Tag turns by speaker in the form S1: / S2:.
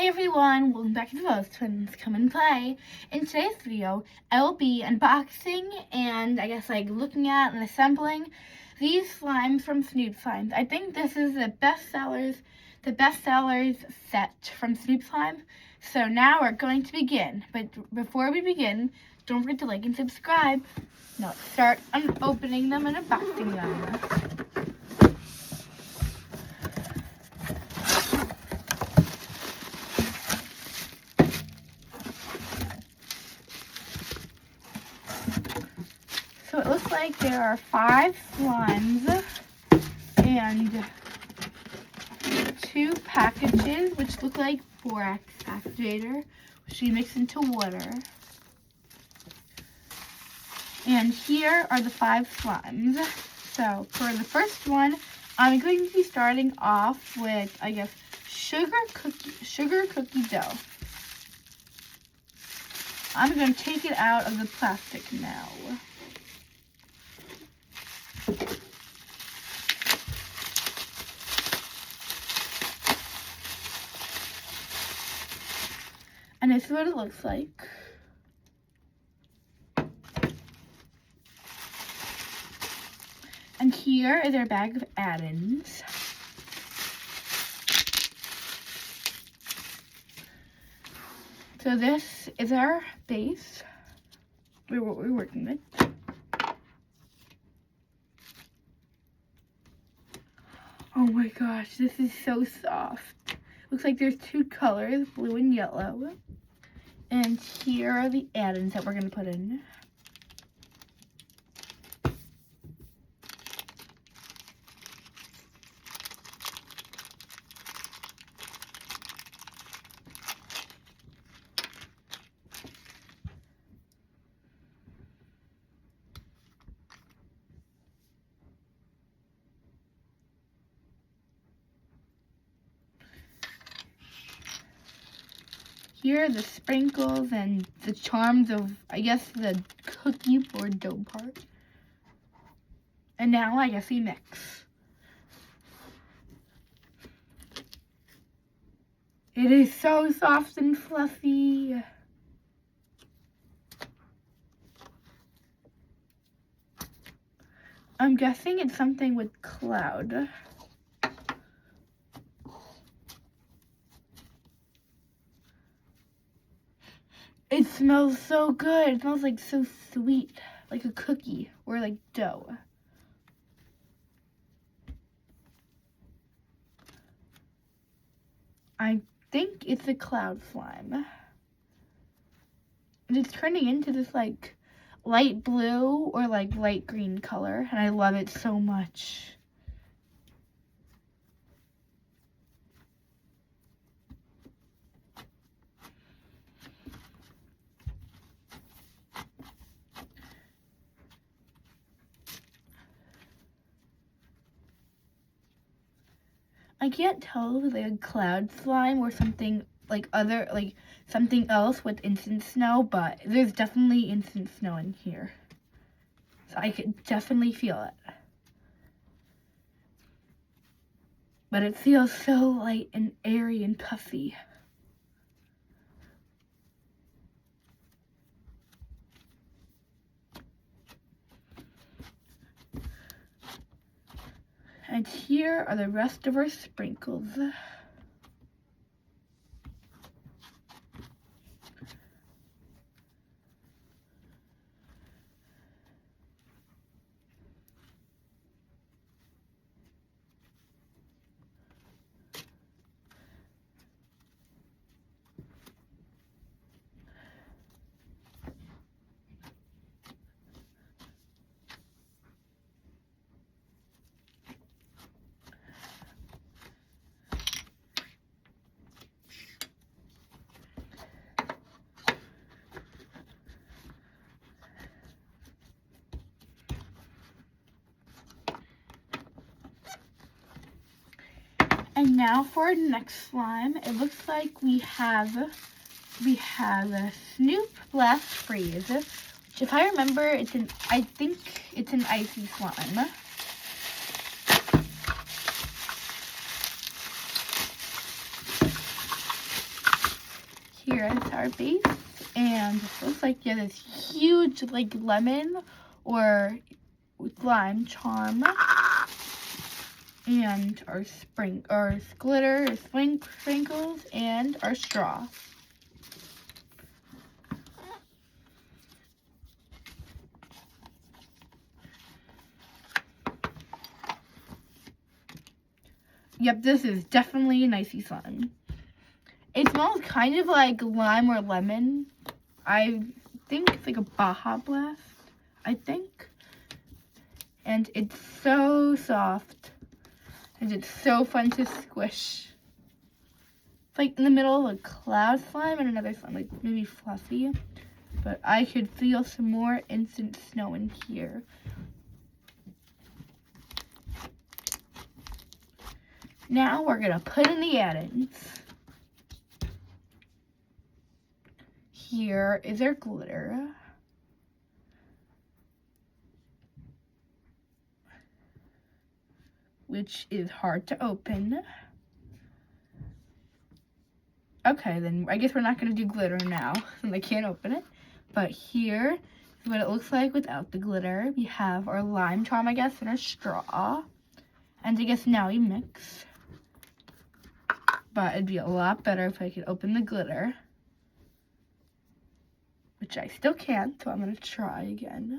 S1: everyone, welcome back to the Rose Twins Come and Play. In today's video, I will be unboxing and looking at and assembling these slimes from Snoopslime. I think this is the bestsellers set from Snoopslime. So now we're going to begin. But before we begin, don't forget to like and subscribe. Now let's start opening them and unboxing them. So it looks like there are 5 slimes and 2 packages, which look like borax activator, which we mix into water. And here are the 5 slimes. So for the first one, I'm going to be starting off with, sugar cookie dough. I'm going to take it out of the plastic now. And this is what it looks like. And here is our bag of add-ins. So this is our base. What we're working with. Oh my gosh, this is so soft. Looks like there's 2 colors, blue and yellow. And here are the add-ins that we're going to put in. Here are the sprinkles and the charms of, the cookie board dough part. And now, we mix. It is so soft and fluffy. I'm guessing it's something with cloud. It smells so good. It smells so sweet, like a cookie or like dough. I think it's a cloud slime. And it's turning into this light blue or light green color, and I love it so much. I can't tell if it's a cloud slime or something something else with instant snow, but there's definitely instant snow in here. So I could definitely feel it. But it feels so light and airy and puffy. And here are the rest of our sprinkles. And now for our next slime, it looks like we have a Snoop Blast Freeze, which if I remember, I think it's an icy slime. here is our base, and it looks like you have this huge like lemon or lime charm, and our glitter, sprinkles, and our straw. Yep, this is definitely an icy slime. It smells kind of like lime or lemon. I think it's like a Baja Blast, I think. And it's so soft. And it's so fun to squish. It's like in the middle of a cloud slime and another slime, like maybe fluffy. But I could feel some more instant snow in here. Now we're gonna put in the add-ins. Here is our glitter. Which is hard to open. Okay, then I guess we're not gonna do glitter now, since I can't open it. But here is what it looks like without the glitter. We have our lime charm, I guess, and our straw. And I guess now we mix. But it'd be a lot better if I could open the glitter. Which I still can't, so I'm gonna try again.